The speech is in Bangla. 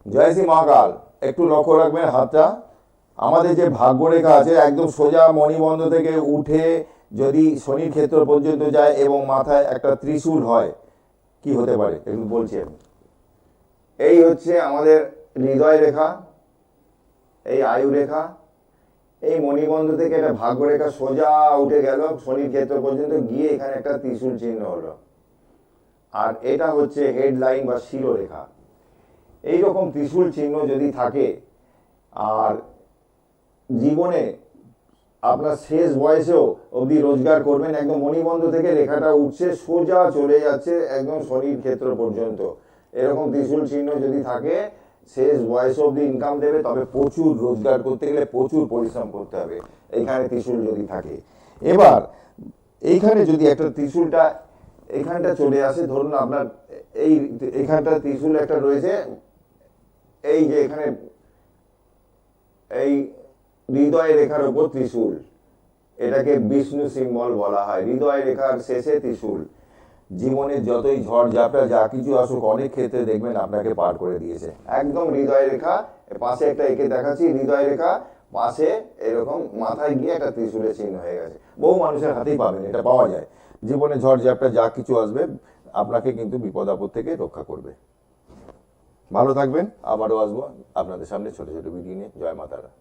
জয় শ্রী মহাকাল। একটু লক্ষ্য রাখবেন হাতটা। আমাদের যে ভাগ্যরেখা আছে একদম সোজা মণিবন্ধ থেকে উঠে যদি শনির ক্ষেত্র পর্যন্ত যায় এবং মাথায় একটা ত্রিশূল হয়, কি হতে পারে একটু বলছি আমি। এই হচ্ছে আমাদের হৃদয় রেখা, এই আয়ু রেখা, এই মণিবন্ধ থেকে একটা ভাগ্যরেখা সোজা উঠে গেল শনির ক্ষেত্র পর্যন্ত গিয়ে এখানে একটা ত্রিশূল চিহ্ন হলো। আর এটা হচ্ছে হেডলাইন বা শিরোরেখা। এইরকম ত্রিশূল চিহ্ন যদি থাকে আর জীবনে আপনার শেষ বয়সেও অবধি রোজগার করবেন, একদম মণিবন্ধ থেকে রেখাটা উঠছে সোজা চলে যাচ্ছে একদম শনির ক্ষেত্র পর্যন্ত, এরকম ত্রিশূল চিহ্ন যদি থাকে শেষ বয়স অবধি ইনকাম দেবে। তবে প্রচুর রোজগার করতে গেলে প্রচুর পরিশ্রম করতে হবে এইখানে ত্রিশূল যদি থাকে। এবার এইখানে যদি একটা ত্রিশূলটা এখানটা চলে আসে, ধরুন আপনার এই এখানটা ত্রিশূল একটা রয়েছে, এই যে এখানে এই হৃদয় রেখার উপর ত্রিশূল, এটাকে বিষ্ণু সিম্বল বলা হয়। হৃদয় রেখার শেষে ত্রিশূল। জীবনে যতই ঝড় ঝাপটা যা কিছু আসুক অনেক ক্ষেত্রে দেখবেন আপনাকে পার করে দিয়েছে। একদম হৃদয় রেখা পাশে একটা এঁকে দেখাচ্ছি, হৃদয় রেখা পাশে এরকম মাথায় গিয়ে একটা ত্রিশূলের চিহ্ন হয়ে গেছে। বহু মানুষের হাতেই পাবেন, এটা পাওয়া যায়। জীবনে ঝড় ঝাপটা যা কিছু আসবে আপনাকে কিন্তু বিপদ আপদ থেকে রক্ষা করবে। ভালো থাকবেন, আবারও আসবো আপনাদের সামনে ছোট ছোট ভিডিও নিয়ে। জয় মাতারা।